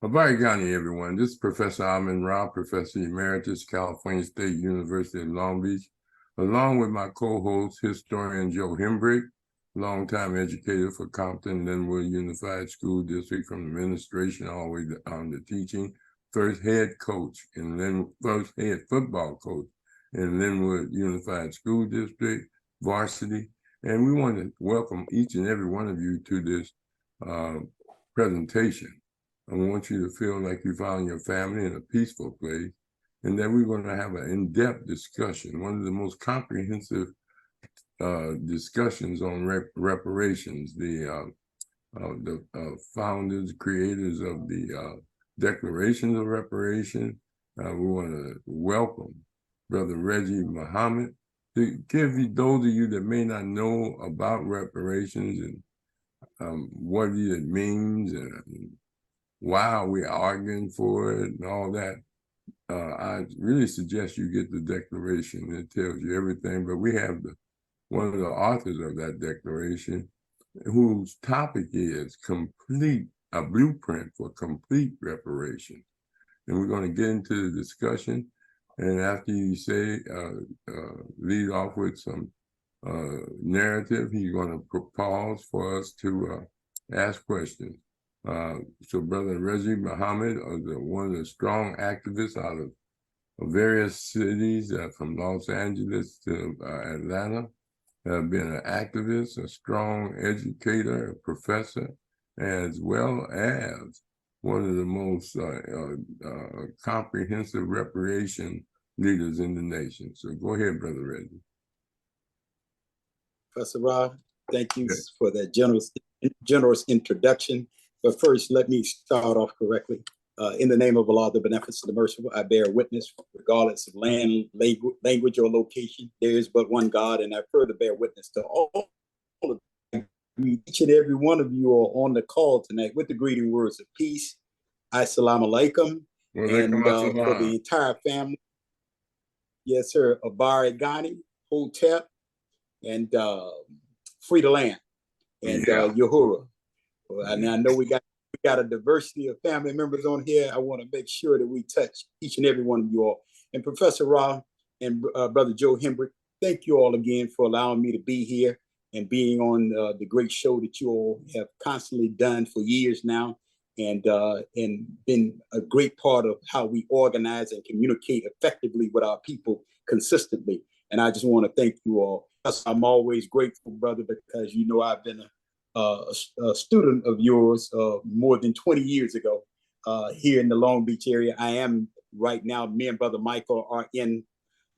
Habari County, everyone. This is Professor Amin Ra, Professor Emeritus, California State University of Long Beach, along with my co-host, historian Joe Hembrick, longtime educator for Compton Linwood Unified School District from administration all the way on to teaching, first head football coach in Linwood Unified School District, varsity. And we want to welcome each and every one of you to this presentation. I want you to feel like you found your family in a peaceful place, and that we're going to have an in-depth discussion, one of the most comprehensive discussions on reparations. The founders, creators of the Declaration of Reparation. We want to welcome Brother Reggie Muhammad to give you, those of you that may not know about reparations and what it means and why are we arguing for it and all that. I really suggest you get the Declaration. It tells you everything, but we have one of the authors of that Declaration whose topic is a blueprint for complete reparation. And we're going to get into the discussion. And after you say, lead off with some narrative, he's going to pause for us to ask questions. So Brother Reggie Muhammad, one of the strong activists out of various cities from Los Angeles to Atlanta, been an activist, a strong educator, a professor, as well as one of the most comprehensive reparation leaders in the nation. So go ahead, Brother Reggie. Professor Ra, thank you for that generous introduction. But first, let me start off correctly. In the name of Allah, the Beneficent, the Merciful, I bear witness, regardless of land, language, or location, there is but one God, and I further bear witness to all of you. Each and every one of you are on the call tonight with the greeting words of peace. Assalamu alaikum. And for the entire family, yes, sir, Abari Ghani, Hotep, and Free the Land, and Uhura. And I know we got a diversity of family members on here. I want to make sure that we touch each and every one of you all. And Professor Ra and Brother Joe Hembrick, thank you all again for allowing me to be here and being on the great show that you all have constantly done for years now, and been a great part of how we organize and communicate effectively with our people consistently. And I just want to thank you all. I'm always grateful, brother, because you know I've been a student of yours more than 20 years ago here in the Long Beach area. I am right now, me and Brother Michael are in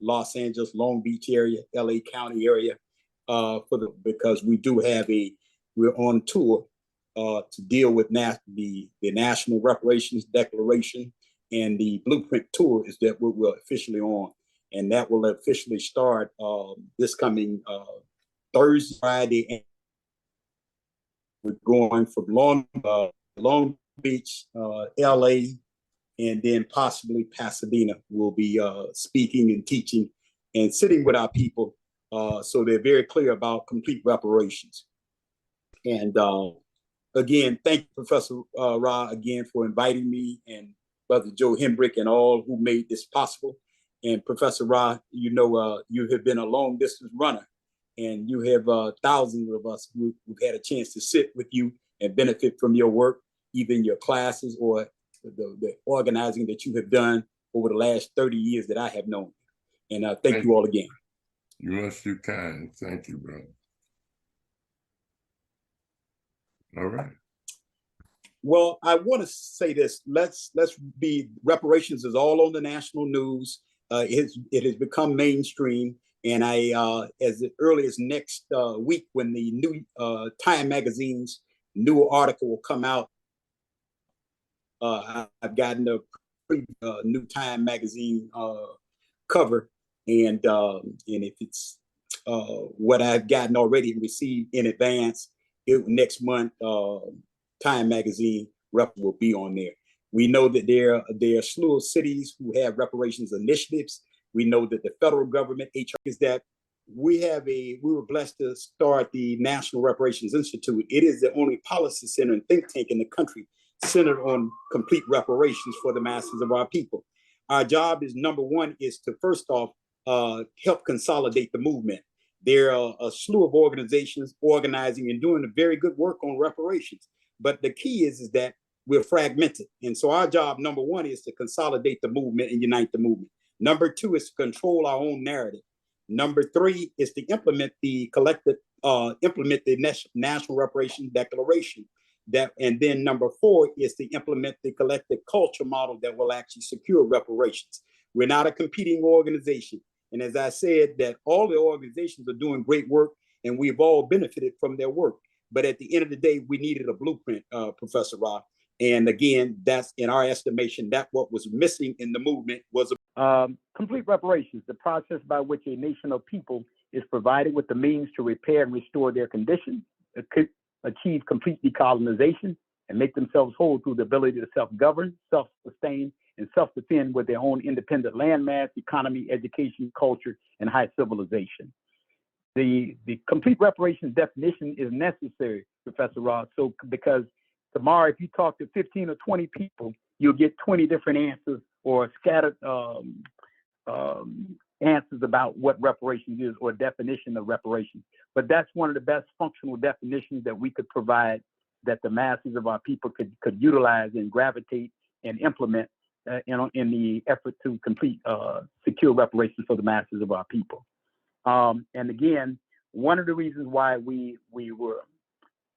Los Angeles, Long Beach area, LA County area, because we do have we're on tour to deal with the National Reparations Declaration, and the Blueprint Tour is that we're officially on. And that will officially start this coming Thursday, Friday, and we're going from Long Beach, LA, and then possibly Pasadena. We'll be speaking and teaching and sitting with our people, so they're very clear about complete reparations. And again, thank you, Professor Ra, again for inviting me, and Brother Joe Hembrick and all who made this possible. And Professor Ra, you know, you have been a long distance runner, and you have thousands of us who've had a chance to sit with you and benefit from your work, either in your classes or the organizing that you have done over the last 30 years that I have known. And thank you all again. You must be kind. Thank you, brother. All right. Well, I want to say this. Reparations is all on the national news. It has become mainstream. And as early as next week, when the new Time magazine's new article will come out, I've gotten a new Time magazine cover, and if it's what I've gotten already and received in advance, next month Time magazine rep will be on there. We know that there are a slew of cities who have reparations initiatives. We know that the federal government, is that we were blessed to start the National Reparations Institute. It is the only policy center and think tank in the country centered on complete reparations for the masses of our people. Our job is, number one, is to first off help consolidate the movement. There are a slew of organizations organizing and doing a very good work on reparations. But the key is that we're fragmented. And so our job, number one, is to consolidate the movement and unite the movement. Number two is to control our own narrative. Number three is to implement the National Reparations Declaration. And then number four is to implement the collective culture model that will actually secure reparations. We're not a competing organization. And as I said, that all the organizations are doing great work and we've all benefited from their work. But at the end of the day, we needed a blueprint, Professor Ra. And again, that's in our estimation, that what was missing in the movement was complete reparations, the process by which a nation of people is provided with the means to repair and restore their condition, achieve complete decolonization, and make themselves whole through the ability to self-govern, self-sustain, and self-defend with their own independent landmass, economy, education, culture, and high civilization. The complete reparations definition is necessary, Professor Ross, so because tomorrow, if you talk to 15 or 20 people, you'll get 20 different answers or scattered answers about what reparations is or definition of reparations. But that's one of the best functional definitions that we could provide that the masses of our people could utilize and gravitate and implement in the effort to complete secure reparations for the masses of our people. And again, one of the reasons why we were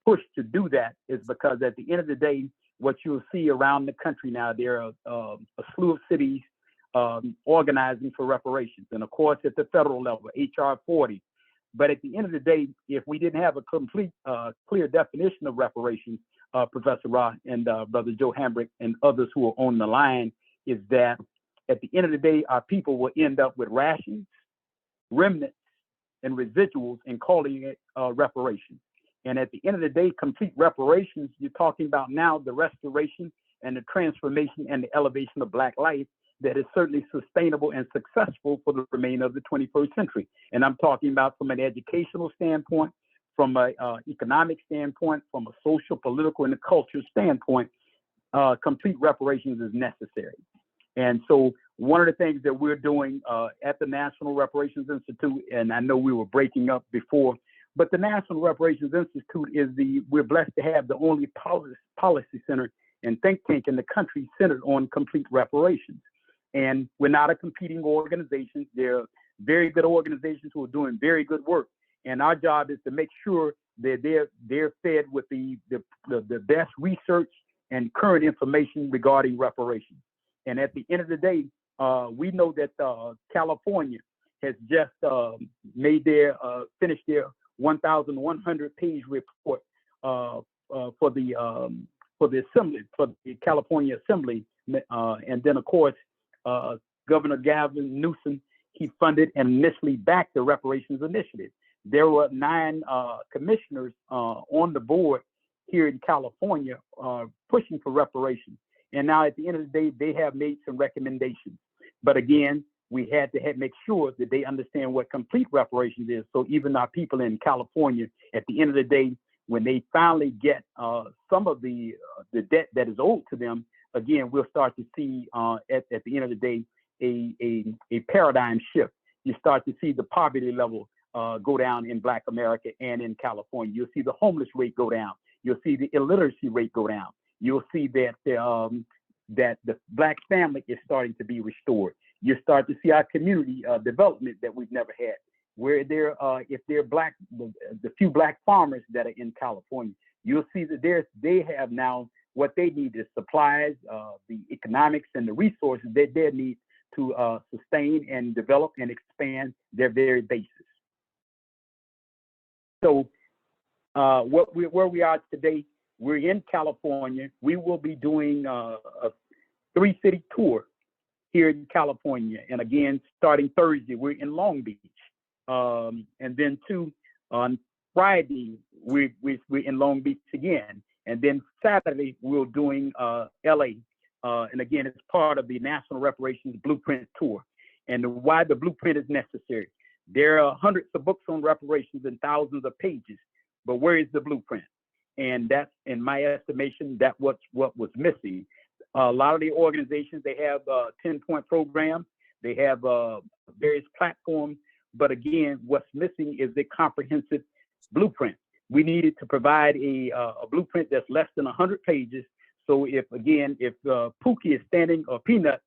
pushed to do that is because at the end of the day, what you'll see around the country now, there are a slew of cities organizing for reparations. And of course, at the federal level, HR 40. But at the end of the day, if we didn't have a complete, clear definition of reparations, Professor Ra and Brother Joe Hambrick and others who are on the line, is that at the end of the day, our people will end up with rations, remnants, and residuals and calling it reparations. And at the end of the day, complete reparations, you're talking about now the restoration and the transformation and the elevation of Black life that is certainly sustainable and successful for the remainder of the 21st century. And I'm talking about from an educational standpoint, from an economic standpoint, from a social, political, and a cultural standpoint, complete reparations is necessary. And so one of the things that we're doing at the National Reparations Institute, and I know we were breaking up before, but the National Reparations Institute we're blessed to have the only policy center and think tank in the country centered on complete reparations. And we're not a competing organization. They're very good organizations who are doing very good work. And our job is to make sure that they're fed with the best research and current information regarding reparations. And at the end of the day, we know that California has just finished their 1,100-page report for the Assembly, for the California Assembly, and then of course Governor Gavin Newsom, he funded and initially backed the reparations initiative. There were 9 commissioners on the board here in California pushing for reparations. And now at the end of the day, they have made some recommendations. But again, we had to make sure that they understand what complete reparations is. So even our people in California, at the end of the day, when they finally get some of the debt that is owed to them, again, we'll start to see at the end of the day a paradigm shift. You start to see the poverty level go down in Black America and in California. You'll see the homeless rate go down. You'll see the illiteracy rate go down. You'll see that the Black family is starting to be restored. You start to see our community development that we've never had, where if they're Black, the few Black farmers that are in California, you'll see that they have now what they need is supplies, the economics and the resources that they need to sustain and develop and expand their very basis. So where we are today, we're in California. We will be doing a 3-city tour here in California. And again, starting Thursday, we're in Long Beach. And then on Friday, we're in Long Beach again. And then Saturday, we're doing LA. And again, it's part of the National Reparations Blueprint Tour. And why the blueprint is necessary. There are hundreds of books on reparations and thousands of pages, but where is the blueprint? And that's, in my estimation, that what was missing. A lot of the organizations, they have 10-point programs, they have various platforms, but again, what's missing is the comprehensive blueprint. We needed to provide a blueprint that's less than 100 pages. So if Pookie is standing, or Peanut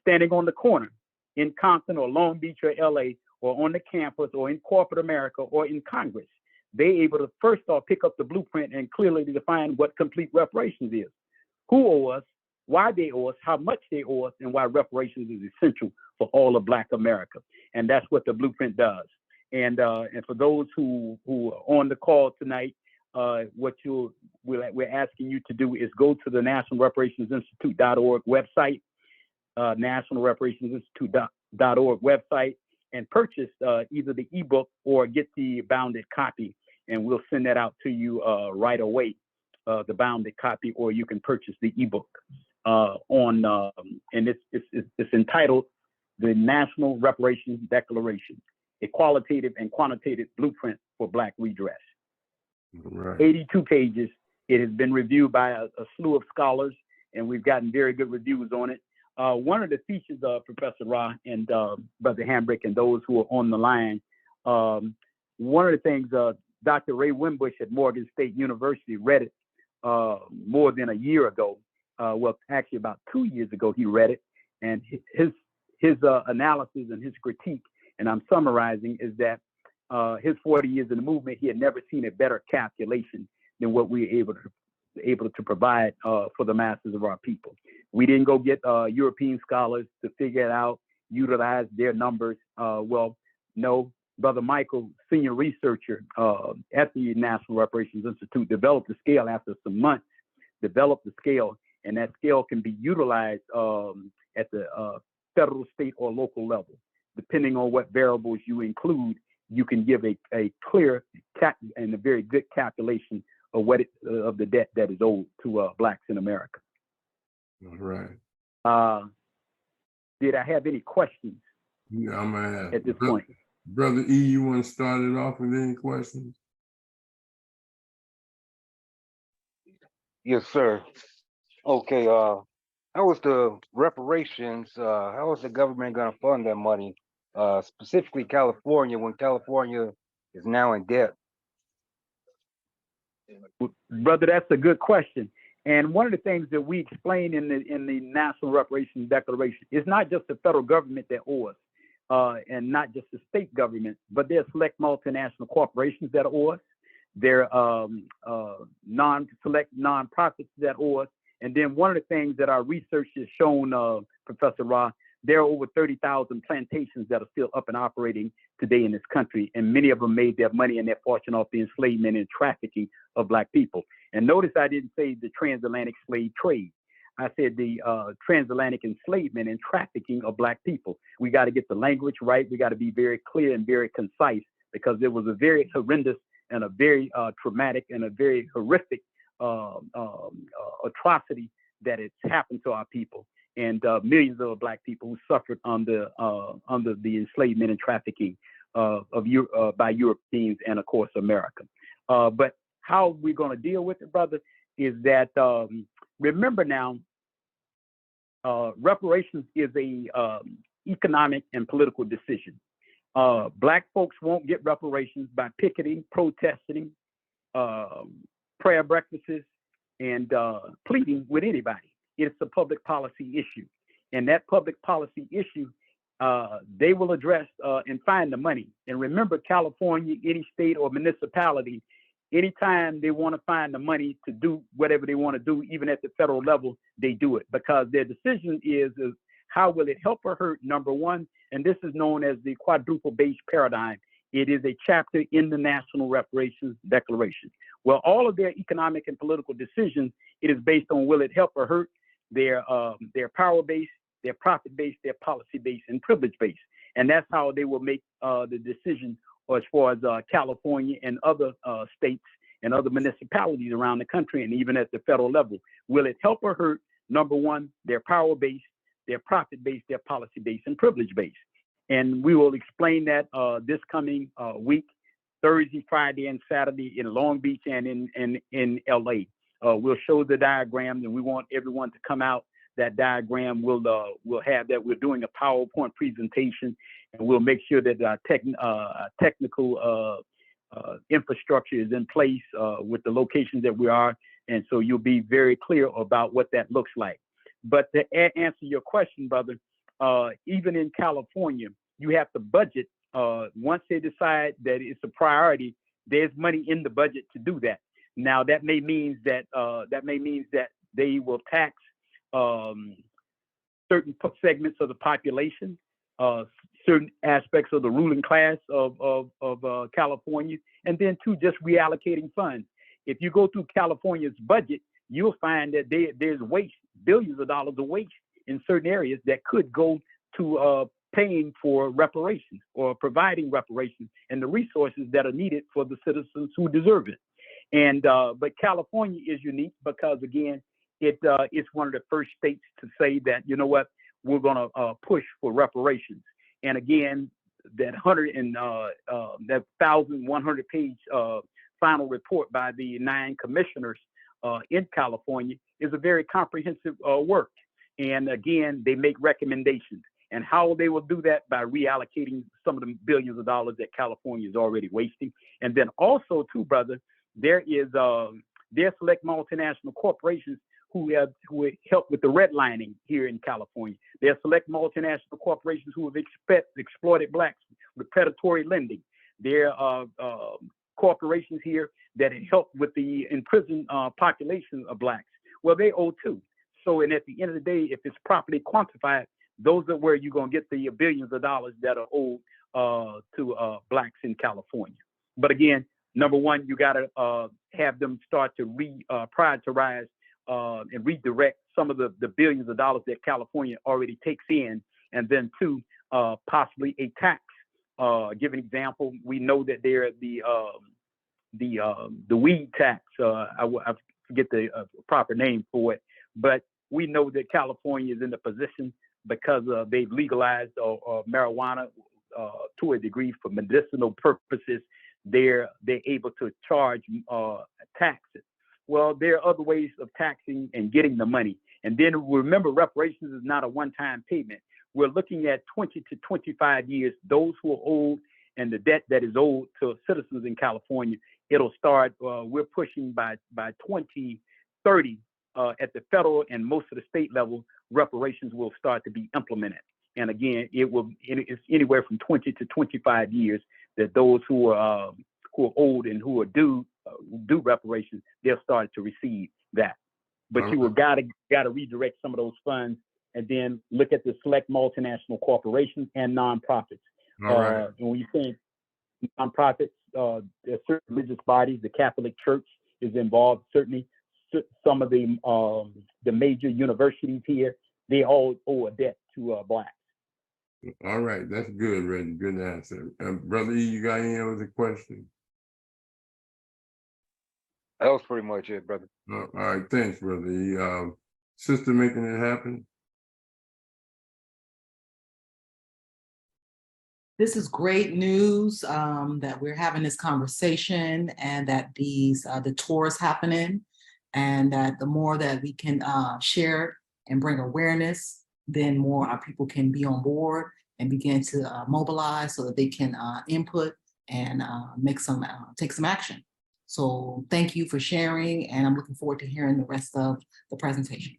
standing on the corner in Compton or Long Beach or LA, or on the campus or in corporate America or in Congress, they're able to first off pick up the blueprint and clearly define what complete reparations is, who owe us, why they owe us, how much they owe us, and why reparations is essential for all of Black America. And that's what the blueprint does. And for those who are on the call tonight, what we're asking you to do is go to the National Reparations Institute.org website, nationalreparationsinstitute.org website, and purchase either the ebook or get the bounded copy, and we'll send that out to you right away, the bounded copy, or you can purchase the ebook and it's entitled The National Reparations Declaration, a qualitative and quantitative blueprint for Black redress. Right. 82 pages. It has been reviewed by a slew of scholars, and we've gotten very good reviews on it. One of the features of Professor Ra and Brother Hambrick and those who are on the line, one of the things, Dr. Ray Wimbush at Morgan State University read it more than a year ago. Well, actually about 2 years ago, he read it, and his analysis and his critique, and I'm summarizing, is that his 40 years in the movement, he had never seen a better calculation than what we were able to provide for the masses of our people. We didn't go get European scholars to figure it out, utilize their numbers. Well, no, Brother Michael, senior researcher at the National Reparations Institute, developed the scale after some months, developed the scale, and that scale can be utilized at the federal, state, or local level. Depending on what variables you include, you can give a clear and a very good calculation of of the debt that is owed to Blacks in America. All right. Did I have any questions? Yeah, I'm gonna ask at this point? Brother E, you want to start it off with any questions? Yes, sir. Okay, how was the reparations, how is the government going to fund that money, specifically California, when California is now in debt? Brother, that's a good question. And one of the things that we explain in the National Reparations Declaration is not just the federal government that owes us, and not just the state government, but there are select multinational corporations that owe us. There are select nonprofits that owe us. And then one of the things that our research has shown, Professor Ra, there are over 30,000 plantations that are still up and operating today in this country, and many of them made their money and their fortune off the enslavement and trafficking of Black people. And notice I didn't say the transatlantic slave trade. I said the transatlantic enslavement and trafficking of Black people. We got to get the language right. We got to be very clear and very concise, because there was a very horrendous and a very traumatic and a very horrific atrocity that has happened to our people, and millions of Black people who suffered under the enslavement and trafficking by Europeans and, of course, America. But how we're going to deal with it, brother, is that remember now, reparations is a economic and political decision. Black folks won't get reparations by picketing, protesting, prayer breakfasts, and pleading with anybody. It's a public policy issue. And that public policy issue, they will address and find the money. And remember, California, any state or municipality, anytime they want to find the money to do whatever they want to do, even at the federal level, they do it, because their decision is how will it help or hurt, number one, and this is known as the quadruple base paradigm. It is a chapter in the National Reparations Declaration. Well, all of their economic and political decisions, it is based on will it help or hurt their power base, their profit base, their policy base, and privilege base. And that's how they will make the decision as far as California and other states and other municipalities around the country, and even at the federal level. Will it help or hurt, number one, their power base, their profit base, their policy base, and privilege base? And we will explain that this coming week, Thursday, Friday, and Saturday in Long Beach and in LA. We'll show the diagrams, and we want everyone to come out. That diagram we'll have that. We're doing a PowerPoint presentation, and we'll make sure that our technical infrastructure is in place with the locations that we are, and so you'll be very clear about what that looks like. But to answer your question, brother, even in California, you have to budget. Once they decide that it's a priority, there's money in the budget to do that. Now that may mean that they will tax certain segments of the population, certain aspects of the ruling class of California, and then too, just reallocating funds. If you go through California's budget, you'll find that there's waste, billions of dollars of waste in certain areas that could go to paying for reparations or providing reparations and the resources that are needed for the citizens who deserve it. And but California is unique because, again, it's one of the first states to say that, you know what, we're going to push for reparations. And again, that 1,100-page final report by the 9 commissioners in California is a very comprehensive work. And again, they make recommendations. And how they will do that? By reallocating some of the billions of dollars that California is already wasting. And then also, too, brother, there select multinational corporations who help with the redlining here in California. There are select multinational corporations who have exploited blacks with predatory lending. There are corporations here that help with the imprisoned population of blacks. Well, they owe too. So, and at the end of the day, if it's properly quantified, those are where you're going to get the billions of dollars that are owed to blacks in California. But again, number one, you got to have them start to prioritize and redirect some of the billions of dollars that California already takes in, and then two, possibly a tax. Give an example. We know that there the weed tax. I forget the proper name for it, but we know that California is in the position because they've legalized marijuana to a degree for medicinal purposes. They're able to charge taxes. Well, there are other ways of taxing and getting the money. And then remember, reparations is not a one-time payment. We're looking at 20 to 25 years. Those who are owed and the debt that is owed to citizens in California, it'll start. We're pushing by 2030 at the federal and most of the state level. Reparations will start to be implemented. And again, it's anywhere from 20 to 25 years that those who are owed and who are due reparations, they'll start to receive that. But you will gotta redirect some of those funds and then look at the select multinational corporations and nonprofits. And when you say nonprofits, there are certain religious bodies. The Catholic Church is involved. Certainly, some of the major universities here, they all owe a debt to blacks. All right, that's good, Reggie. Good answer. Brother E, you got any other questions? That was pretty much it, brother. All right, thanks, Brother E. Sister making it happen. This is great news that we're having this conversation and that the tour is happening, and that the more that we can share and bring awareness, then more our people can be on board and begin to mobilize so that they can input and take some action. So thank you for sharing, and I'm looking forward to hearing the rest of the presentation.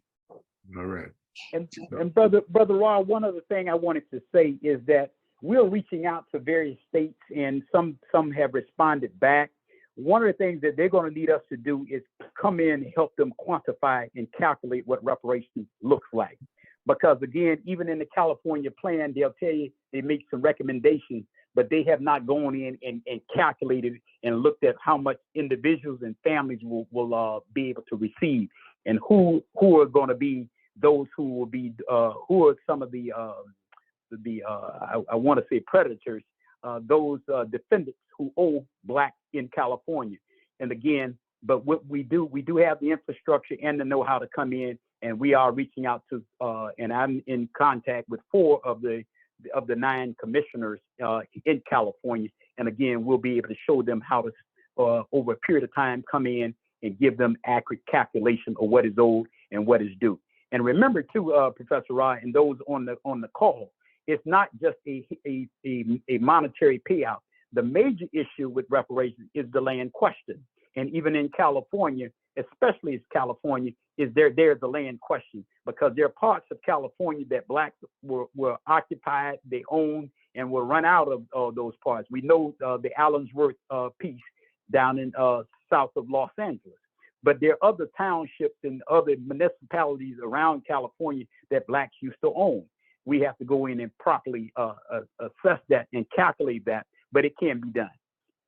All right. And brother Raw, one other thing I wanted to say is that we're reaching out to various states, and some have responded back. One of the things that they're going to need us to do is come in and help them quantify and calculate what reparations looks like. Because again, even in the California plan, they'll tell you they make some recommendations, but they have not gone in and calculated and looked at how much individuals and families will be able to receive, and who are going to be those who will be who are some of the I want to say predators, those defendants who owe blacks in California. And again, but what we do have the infrastructure and the know-how to come in, and we are reaching out to, and I'm in contact with 4 of the 9 commissioners in California, And again, we'll be able to show them how to, over a period of time, come in and give them accurate calculation of what is owed and what is due. And remember too, Professor Rod, and those on the call, it's not just a monetary payout. The major issue with reparations is the land question. And even in California, especially as California, there's a land question, because there are parts of California that blacks were occupied, they owned, and were run out of those parts. We know the Allensworth piece down in south of Los Angeles. But there are other townships and other municipalities around California that blacks used to own. We have to go in and properly assess that and calculate that, but it can be done.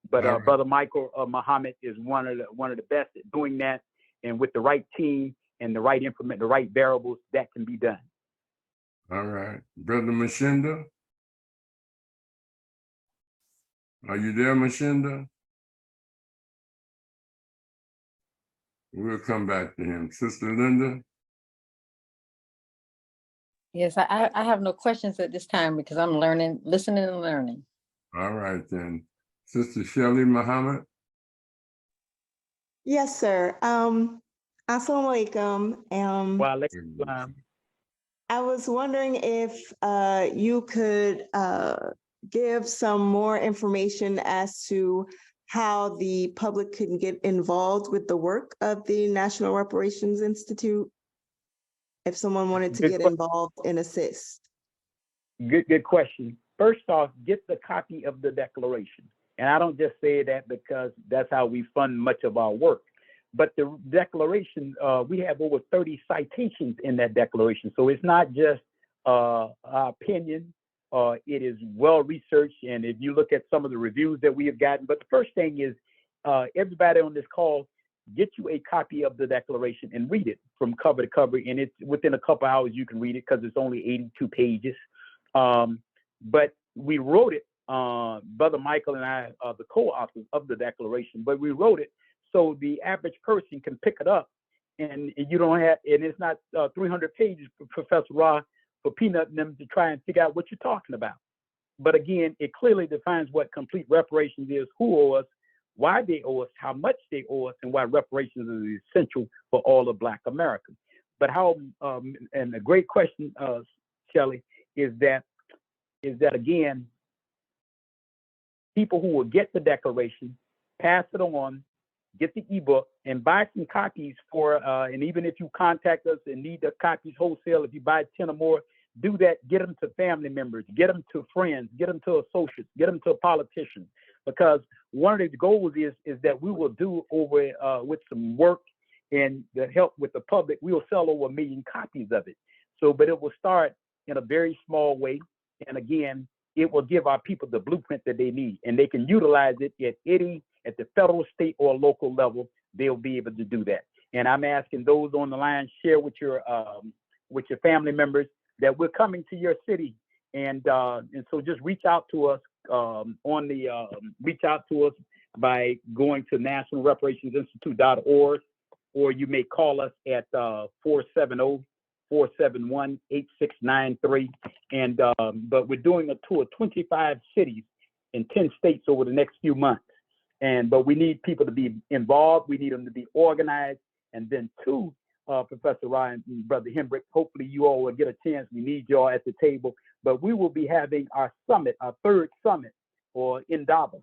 But All right. Brother Michael Muhammad is one of the best at doing that, and with the right team and the right information, the right variables, that can be done. All right. Brother Mashinda? Are you there, Mashinda? We'll come back to him. Sister Linda? Yes, I have no questions at this time because I'm learning, listening and learning. All right, then. Sister Shelly Muhammad? Yes, sir. Assalamu alaikum. Well, I was wondering if you could give some more information as to how the public can get involved with the work of the National Reparations Institute, if someone wanted to get involved and assist. Good question. First off, get the copy of the declaration. And I don't just say that because that's how we fund much of our work. But the declaration, we have over 30 citations in that declaration. So it's not just our opinion. It is well researched. And if you look at some of the reviews that we have gotten, but the first thing is everybody on this call, get you a copy of the declaration and read it from cover to cover. And it's within a couple hours you can read it because it's only 82 pages. But we wrote it, Brother Michael and I are the co-authors of the declaration, but we wrote it so the average person can pick it up, and you don't have, and it's not 300 pages, Professor Ra, for peanut and them to try and figure out what you're talking about. But again, it clearly defines what complete reparations is, who owe us, why they owe us, how much they owe us, and why reparations is essential for all of Black Americans. But how, and a great question, Shelley, is that again, people who will get the declaration, pass it on, get the ebook, and buy some copies for, and even if you contact us and need the copies wholesale, if you buy 10 or more, do that, get them to family members, get them to friends, get them to associates, get them to politicians, because one of the goals is that we will do over with some work and the help with the public, we will sell over 1 million copies of it. So, but it will start in a very small way. And again, it will give our people the blueprint that they need, and they can utilize it at the federal, state, or local level. They'll be able to do that. And I'm asking those on the line, share with your family members that we're coming to your city, and so just reach out to us reach out to us by going to nationalreparationsinstitute.org, or you may call us at 470-471-8693. And but we're doing a tour of 25 cities in 10 states over the next few months. But we need people to be involved. We need them to be organized. And then two, Professor Ryan and Brother Hembrick, hopefully you all will get a chance. We need y'all at the table. But we will be having our summit, our third summit, or Indaba,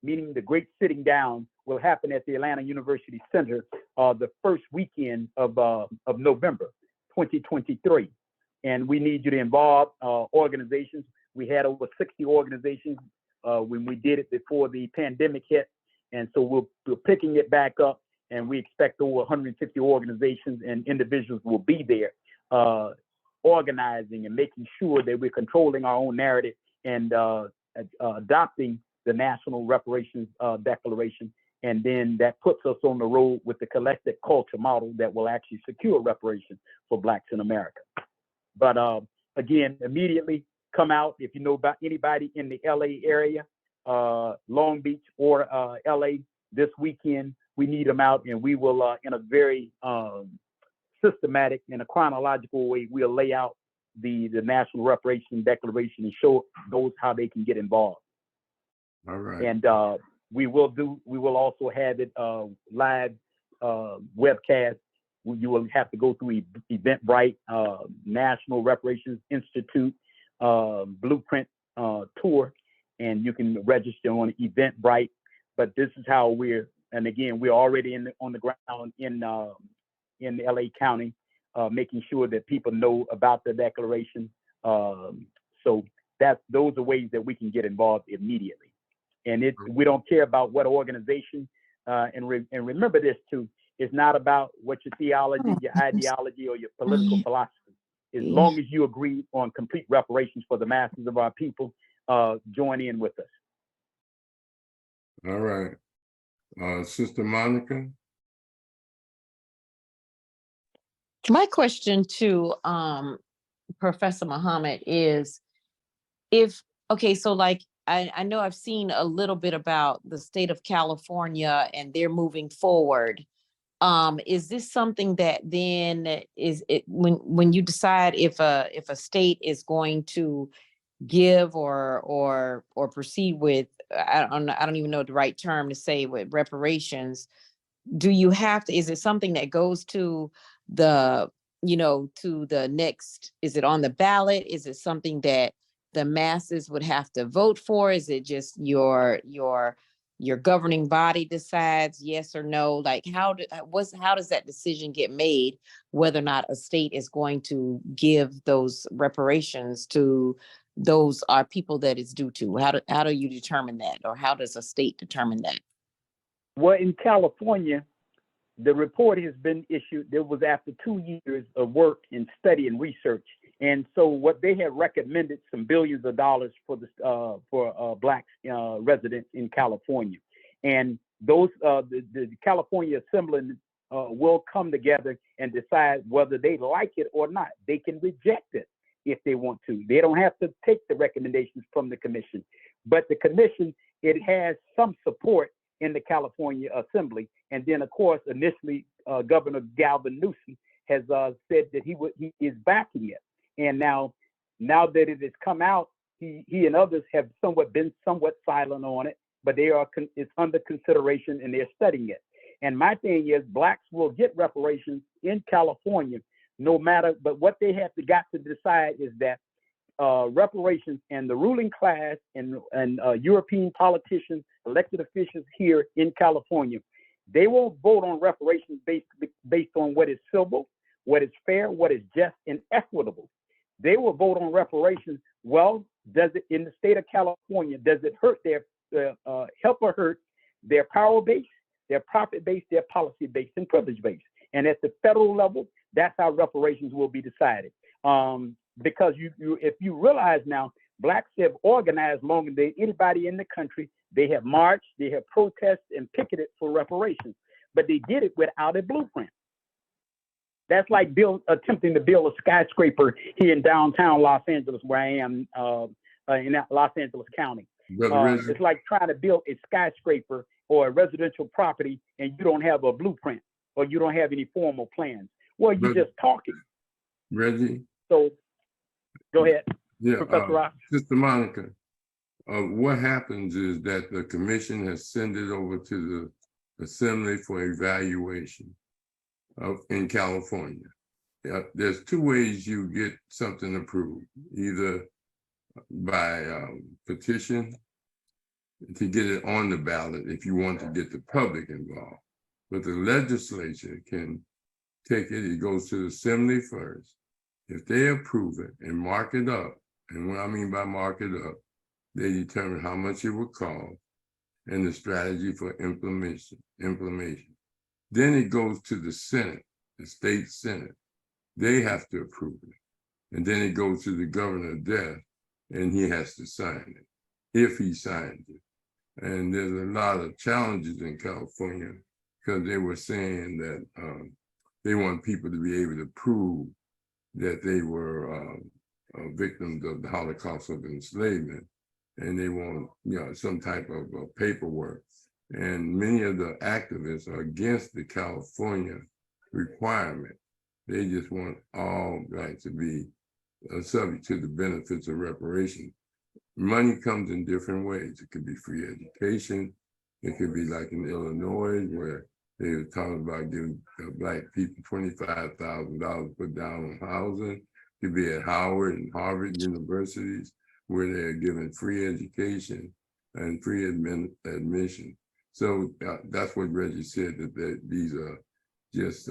meaning the great sitting down, will happen at the Atlanta University Center the first weekend of November 2023. And we need you to involve organizations. We had over 60 organizations when we did it before the pandemic hit. And so we're picking it back up, and we expect over 150 organizations and individuals will be there organizing and making sure that we're controlling our own narrative and adopting the National Reparations Declaration. And then that puts us on the road with the collective culture model that will actually secure reparations for Blacks in America. But again, immediately come out if you know about anybody in the LA area, Long Beach or LA this weekend. We need them out, and we will, in a very systematic and a chronological way, we'll lay out the National Reparations Declaration and show those how they can get involved. All right. And we will also have it live webcast. You will have to go through Eventbrite, National Reparations Institute Blueprint Tour, and you can register on Eventbrite. But this is how we're already on the ground in LA County, making sure that people know about the declaration. So those are ways that we can get involved immediately. And we don't care about what organization. And remember this too: it's not about what your theology, your ideology, or your political philosophy. As long as you agree on complete reparations for the masses of our people, join in with us. All right. Sister Monica? My question to Professor Muhammad is, so like I know I've seen a little bit about the state of California and they're moving forward. Is this something that then when you decide if a state is going to give or proceed with, I don't even know the right term to say, with reparations, do you have to, is it something that goes to the, to the next, is it on the ballot? Is it something that the masses would have to vote for? Is it just your governing body decides yes or no? Like how does that decision get made, whether or not a state is going to give those reparations to those are people that it's due to? How do you determine that, or how does a state determine that? Well, in California, the report has been issued. There was after 2 years of work and study and research. And so what they have recommended some billions of dollars for Black residents in California. And those the California Assembly will come together and decide whether they like it or not. They can reject it if they want to. They don't have to take the recommendations from the commission. But the commission, it has some support in the California Assembly. And then, of course, initially, Governor Gavin Newsom has said that he is backing it. And now that it has come out, he and others have been somewhat silent on it, but it's under consideration and they're studying it. And my thing is, Blacks will get reparations in California, no matter. But what they have got to decide is that reparations and the ruling class and European politicians, elected officials here in California, they won't vote on reparations based on what is civil, what is fair, what is just and equitable. They will vote on reparations. Well, does it, in the state of California, does it hurt help or hurt their power base, their profit base, their policy base, and privilege base? And at the federal level, that's how reparations will be decided. Because if you realize now, Blacks have organized longer than anybody in the country. They have marched, they have protested and picketed for reparations, but they did it without a blueprint. That's like attempting to build a skyscraper here in downtown Los Angeles, where I am in Los Angeles County. It's like trying to build a skyscraper or a residential property and you don't have a blueprint or you don't have any formal plans. Well, you're just talking. Reggie? So go ahead, yeah, Professor Rock. Sister Monica, what happens is that the commission has sent it over to the Assembly for evaluation in California. There's two ways you get something approved, either by petition to get it on the ballot if you want to get the public involved. But the legislature can take it, it goes to the Assembly first. If they approve it and mark it up, and what I mean by mark it up, they determine how much it would cost and the strategy for implementation. Then it goes to the Senate, the state Senate. They have to approve it. And then it goes to the governor of death, and he has to sign it, if he signs it. And there's a lot of challenges in California because they were saying that they want people to be able to prove that they were victims of the Holocaust of enslavement, and they want some type of paperwork. And many of the activists are against the California requirement. They just want all Blacks to be subject to the benefits of reparations. money comes in different ways. It could be free education. It could be like in Illinois where they were talking about giving Black people $25,000 put down on housing. It could be at Howard and Harvard universities where they're giving free education and free admission. So that's what Reggie said, that these are just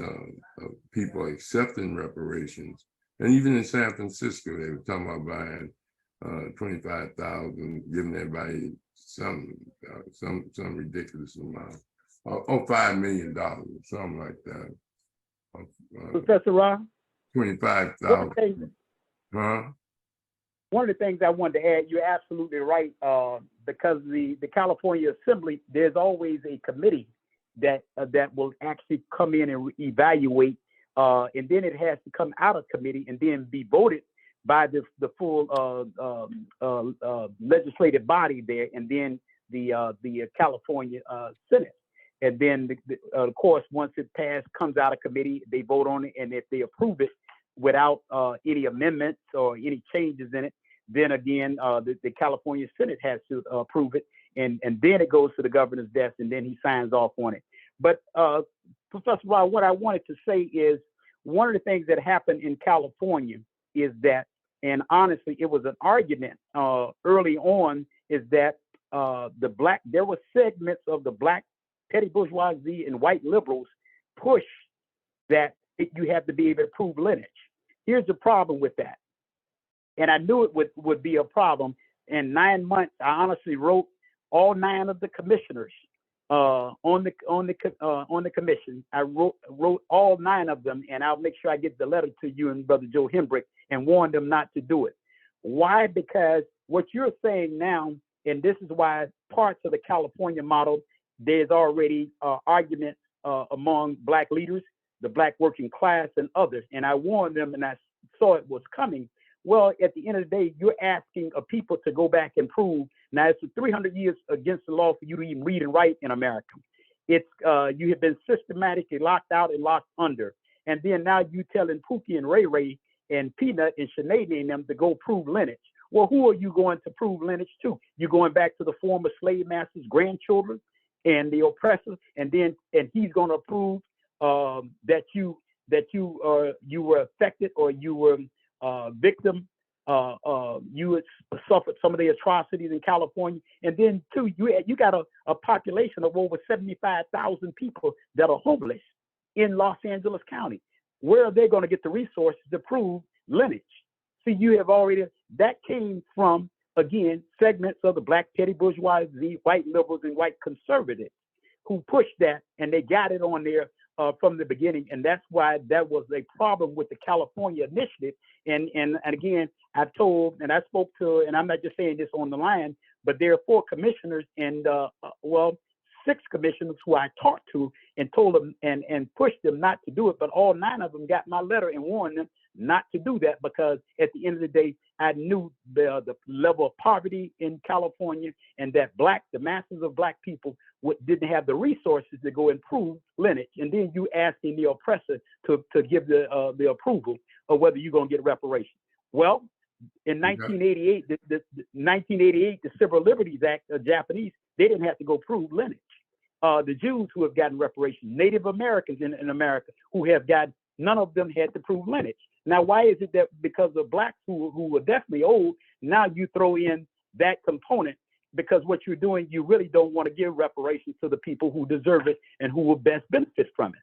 people accepting reparations. And even in San Francisco, they were talking about buying 25,000, giving everybody some ridiculous amount, or $5 million, something like that. Professor Ra, 25,000. Huh? one of the things I wanted to add, you're absolutely right, because the California Assembly, there's always a committee that will actually come in and evaluate, and then it has to come out of committee and then be voted by the full legislative body there, and then the California Senate. And then, of course, once it passed, comes out of committee, they vote on it, and if they approve it without any amendments or any changes in it, then again, the California Senate has to approve it, and then it goes to the governor's desk, and then he signs off on it. But Professor Rod, what I wanted to say is, one of the things that happened in California is that, and honestly, it was an argument early on, is that there were segments of the Black petty bourgeoisie and white liberals push that you have to be able to prove lineage. Here's the problem with that. And I knew it would be a problem. In 9 months, I honestly wrote all 9 of the commissioners on the commission. I wrote all 9 of them, and I'll make sure I get the letter to you and Brother Joe Hembrick and warn them not to do it. Why? Because what you're saying now, and this is why parts of the California model, there's already arguments among Black leaders, the Black working class, and others. And I warned them, and I saw it was coming. Well, at the end of the day, you're asking a people to go back and prove. Now, it's 300 years against the law for you to even read and write in America. It's you have been systematically locked out and locked under. And then now you telling Pookie and Ray Ray and Peanut and Sinead and them to go prove lineage. Well, who are you going to prove lineage to? You're going back to the former slave masters' grandchildren and the oppressors, and he's going to prove that you were affected, or you were victim, you suffered some of the atrocities in California. And then too, you got a population of over 75,000 people that are homeless in Los Angeles County. Where are they going to get the resources to prove lineage? See, you have already, that came from, again, segments of the Black petty bourgeoisie, white liberals, and white conservatives who pushed that, and they got it on there from the beginning. And that's why that was a problem with the California initiative. And again, I've told, and I spoke to, and I'm not just saying this on the line, but there are 4 commissioners and 6 commissioners who I talked to and told them and pushed them not to do it. But all 9 of them got my letter and warned them not to do that, because at the end of the day, I knew the level of poverty in California, and that the masses of Black people didn't have the resources to go and prove lineage. And then you asking the oppressor to give the approval of whether you're going to get reparations. Well, in 1988, the Civil Liberties Act, Japanese, they didn't have to go prove lineage. The Jews who have gotten reparations, Native Americans in America who have gotten, none of them had to prove lineage. Now, why is it that because of Blacks who were definitely old, now you throw in that component? Because what you're doing, you really don't want to give reparations to the people who deserve it and who will best benefit from it.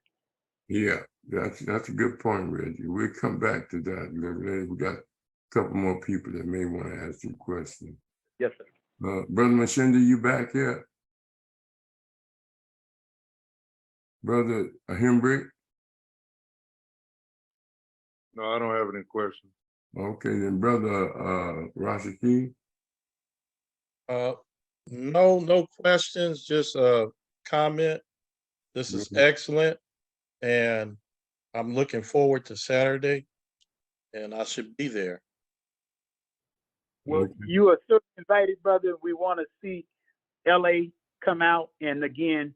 Yeah, that's a good point, Reggie. We'll come back to that. We got a couple more people that may want to ask you questions. Yes, sir. Brother Mashinda, you back yet? Brother Hembrick? No, I don't have any questions. Okay, then Brother Rashaki? No questions, just a comment. This is excellent, and I'm looking forward to Saturday, and I should be there. Well, you are certainly invited, brother. We want to see LA come out. And again,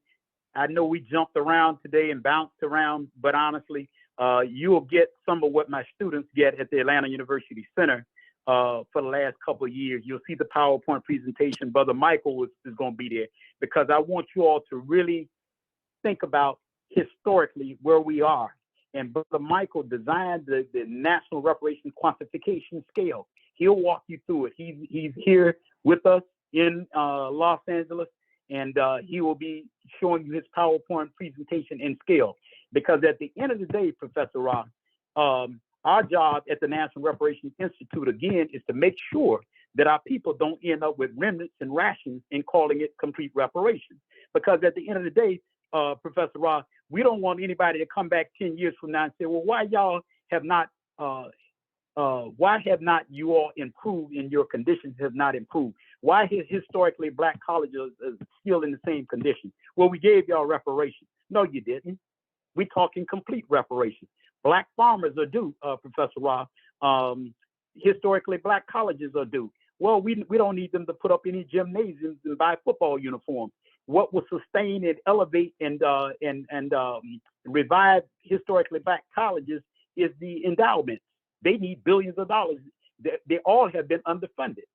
I know we jumped around today and bounced around, but honestly, you'll get some of what my students get at the Atlanta University Center for the last couple of years. You'll see the PowerPoint presentation. Brother Michael is going to be there, because I want you all to really think about historically where we are. And Brother Michael designed the National Reparations Quantification Scale. He'll walk you through it. He's here with us in Los Angeles, and he will be showing you his PowerPoint presentation in scale. Because at the end of the day, Professor Ross, our job at the National Reparations Institute, again, is to make sure that our people don't end up with remnants and rations and calling it complete reparations. Because at the end of the day, Professor Ross, we don't want anybody to come back 10 years from now and say, well, why have not you all improved and your conditions have not improved? Why has historically Black colleges still in the same condition? Well, we gave y'all reparations. No, you didn't. We're talking complete reparations. Black farmers are due, Professor Ross. Historically, Black colleges are due. Well, we don't need them to put up any gymnasiums and buy football uniforms. What will sustain and elevate and revive historically Black colleges is the endowments. They need billions of dollars. They all have been underfunded.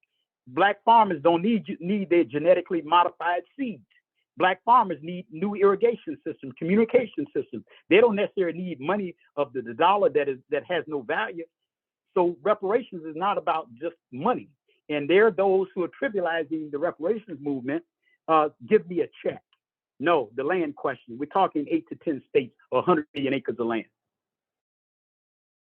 Black farmers don't need their genetically modified seeds. Black farmers need new irrigation systems, communication systems. They don't necessarily need money of the dollar that has no value. So reparations is not about just money. And there are those who are trivializing the reparations movement. Give me a check. No, the land question. We're talking 8 to 10 states, 100 million acres of land.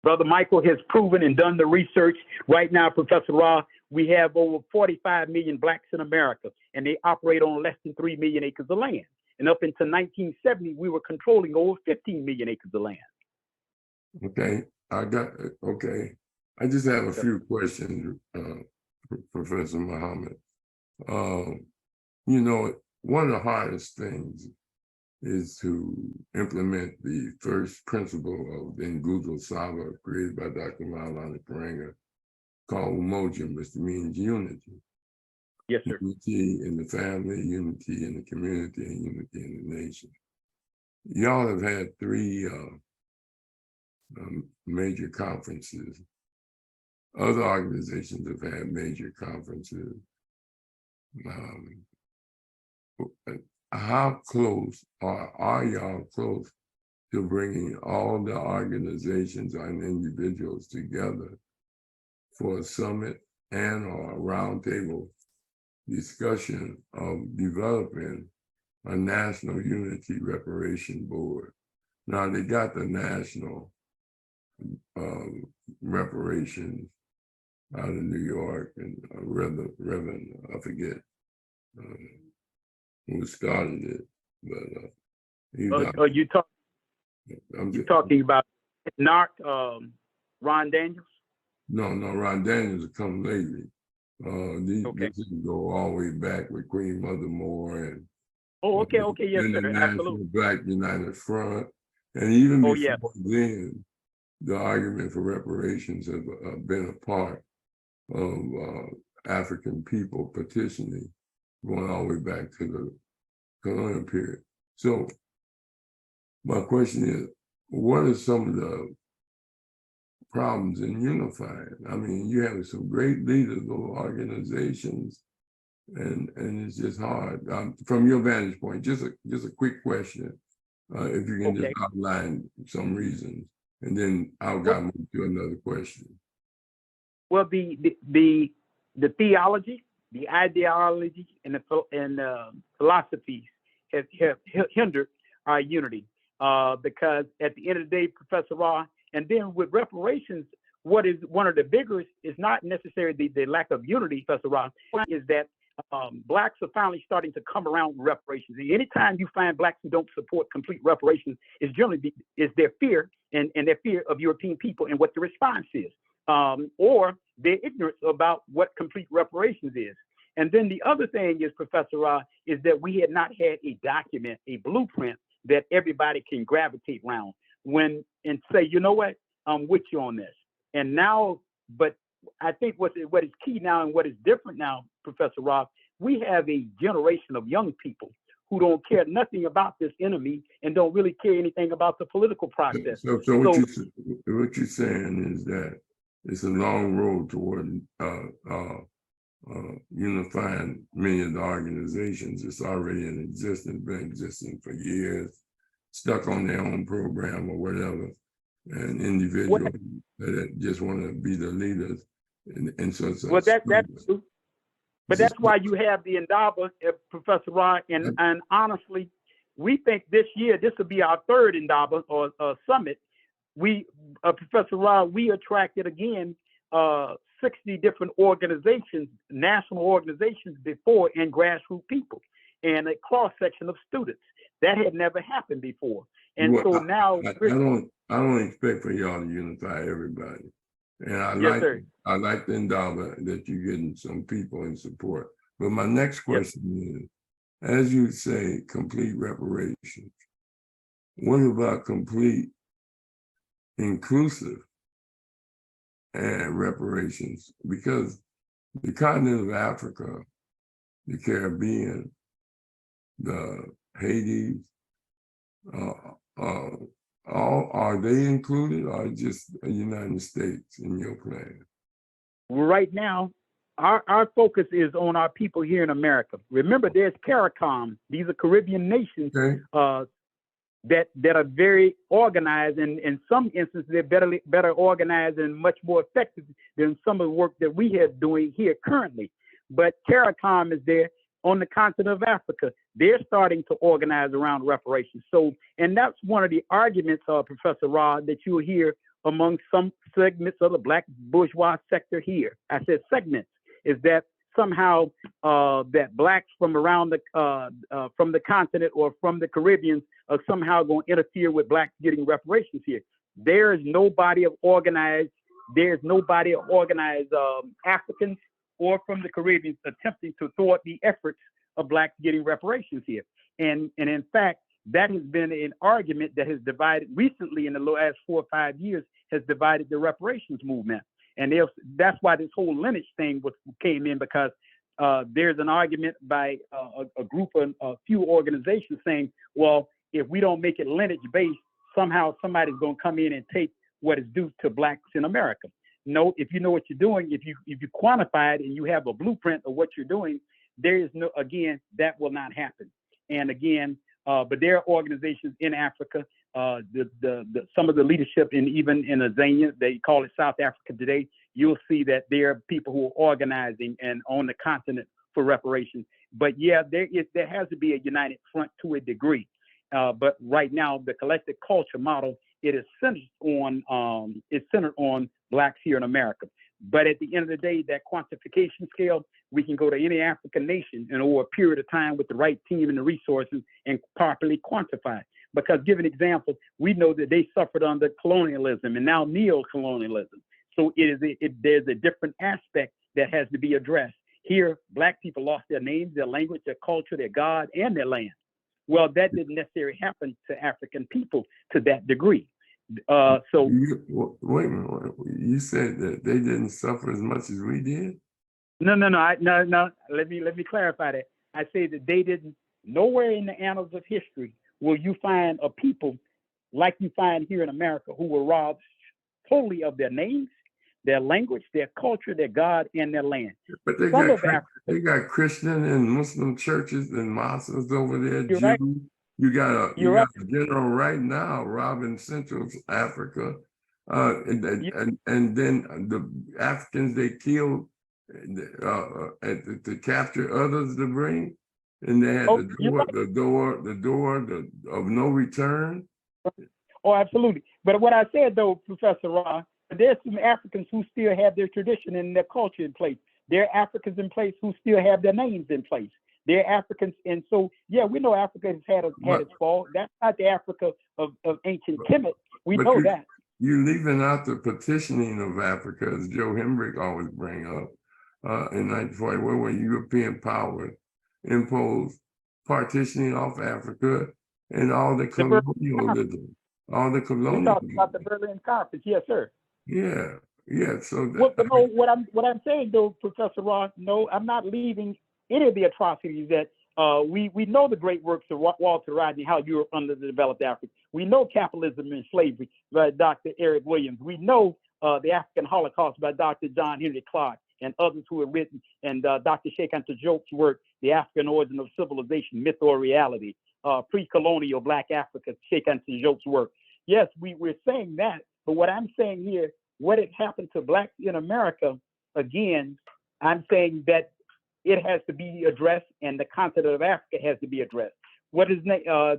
Brother Michael has proven and done the research. Right now, Professor Ra, we have over 45 million Blacks in America, and they operate on less than 3 million acres of land. And up until 1970, we were controlling over 15 million acres of land. Okay, okay. I just have a few questions, Professor Muhammad. You know, one of the hardest things is to implement the first principle of the Nguzo Saba created by Dr. Maulana Karenga, called Umoja, which means unity. Yes, sir. Unity in the family, unity in the community, and unity in the nation. Y'all have had 3 major conferences. Other organizations have had major conferences. How close are y'all close to bringing all the organizations and individuals together for a summit and or a roundtable discussion of developing a national unity reparation board? Now they got the national reparations out of New York, and Reverend, I forget who started it, but you talking about Ron Daniels? No, Ron Daniels has come lately. This can go all the way back with Queen Mother Moore and yes, and the sir, National absolutely. Black United Front, and even before yeah. then, the argument for reparations have been a part of African people petitioning, going all the way back to the colonial period. So my question is, what are some of the problems in unifying? I mean, you have some great leaders of organizations, and it's just hard. From your vantage point, just a quick question, if you can just outline some reasons, and then I'll move to another question. Well, the theology, the ideology, and the philosophies have hindered our unity, because at the end of the day, Professor Ra, and then with reparations, what is one of the biggest is not necessarily the lack of unity, Professor Ra, is that Blacks are finally starting to come around with reparations. And anytime you find Blacks who don't support complete reparations, is generally their fear and their fear of European people and what the response is, or their ignorance about what complete reparations is. And then the other thing is, Professor Ra, is that we had not had a document, a blueprint that everybody can gravitate around and say, you know what, I'm with you on this. And now, but I think what is key now and what is different now, Professor Rob, we have a generation of young people who don't care nothing about this enemy and don't really care anything about the political process. So what you're saying is that it's a long road toward unifying many of the organizations. It's already in existence, been existing for years, stuck on their own program or whatever, and individuals that just want to be the leaders. And so it's well, but that's why you have the Indaba, Professor Rod, and honestly, we think this year this will be our third Indaba or summit. We, Professor Rod, we attracted again 60 different organizations, national organizations before, and grassroots people, and a cross section of students. That had never happened before, and well, so now I don't expect for y'all to unify everybody, and I like the Indaba that you're getting some people in support. But my next question is, as you say, complete reparations. What about complete inclusive and reparations? Because the continent of Africa, the Caribbean, the Haiti, all are they included, or just the United States in your plan? right now, our focus is on our people here in America. Remember, there's CARICOM. These are Caribbean nations that are very organized, and in some instances, they're better organized and much more effective than some of the work that we are doing here currently. But CARICOM is there on the continent of Africa. They're starting to organize around reparations. So, and that's one of the arguments, Professor Rod, that you'll hear among some segments of the Black bourgeois sector here. I said segments, is that somehow that Blacks from around from the continent or from the Caribbean are somehow going to interfere with Blacks getting reparations here. There's nobody of organized Africans or from the Caribbean attempting to thwart the efforts of Blacks getting reparations here. And in fact, that has been an argument that has divided recently in the last 4 or 5 years, has divided the reparations movement. And that's why this whole lineage thing came in, because there's an argument by a group of a few organizations saying, well, if we don't make it lineage based, somehow somebody's going to come in and take what is due to Blacks in America. No, if you know what you're doing, if you quantify it and you have a blueprint of what you're doing, there is no, again, that will not happen. And again, but there are organizations in Africa, some of the leadership, and even in Azania, they call it South Africa today, you'll see that there are people who are organizing and on the continent for reparations. But yeah, there has to be a united front to a degree. But right now, the collective culture model, it is centered on Blacks here in America. But at the end of the day, that quantification scale, we can go to any African nation and over a period of time with the right team and the resources and properly quantify it. Because give an example, we know that they suffered under colonialism and now neo-colonialism. So there's a different aspect that has to be addressed. Here, Black people lost their names, their language, their culture, their God, and their land. Well, that didn't necessarily happen to African people to that degree. Wait a minute. You said that they didn't suffer as much as we did? No. Let me clarify that. I say that they didn't. Nowhere in the annals of history will you find a people like you find here in America who were robbed totally of their names, their language, their culture, their God, and their land. But they got Christian and Muslim churches and mosques over there. Jews. Right. You got a general right now robbing Central Africa, and then the Africans they killed to capture others to bring, and they had the door of no return. Oh, absolutely. But what I said though, Professor Ra, there's some Africans who still have their tradition and their culture in place. There are Africans in place who still have their names in place. They're Africans, and so yeah, we know Africa has had its fall. That's not the Africa of ancient Kemet. We know that. You're leaving out the partitioning of Africa, as Joe Hembrick always bring up, in 1940, where European powers imposed partitioning off Africa and all the colonialism, all the colonialism. We talked about the Berlin Conference, yes, sir. Yeah. So what I'm saying though, Professor Ross, no, I'm not leaving any of the atrocities that we know the great works of Walter Rodney, how Europe underdeveloped Africa. We know capitalism and slavery by Dr. Eric Williams. We know The African Holocaust by Dr. John Henry Clark and others who have written, and Dr. Sheikh Anta Diop's work, The African Origin of Civilization, Myth or Reality, Pre-Colonial Black Africa, Sheikh Anta Diop's work. Yes, we're saying that, but what I'm saying here, what had happened to Blacks in America, again, I'm saying that it has to be addressed, and the continent of Africa has to be addressed. What is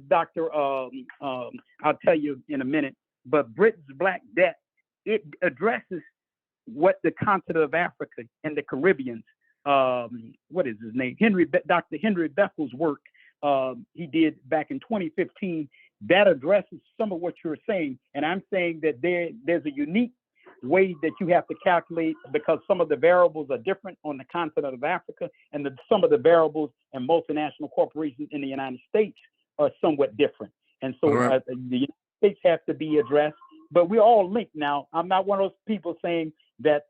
Dr. I'll tell you in a minute, but Britain's Black Debt, it addresses what the continent of Africa and the Caribbeans, what is his name? Dr. Henry Beckel's work he did back in 2015, that addresses some of what you're saying. And I'm saying that there's a unique way that you have to calculate, because some of the variables are different on the continent of Africa, and some of the variables and multinational corporations in the United States are somewhat different. And so the United States have to be addressed, but we're all linked now. I'm not one of those people saying that,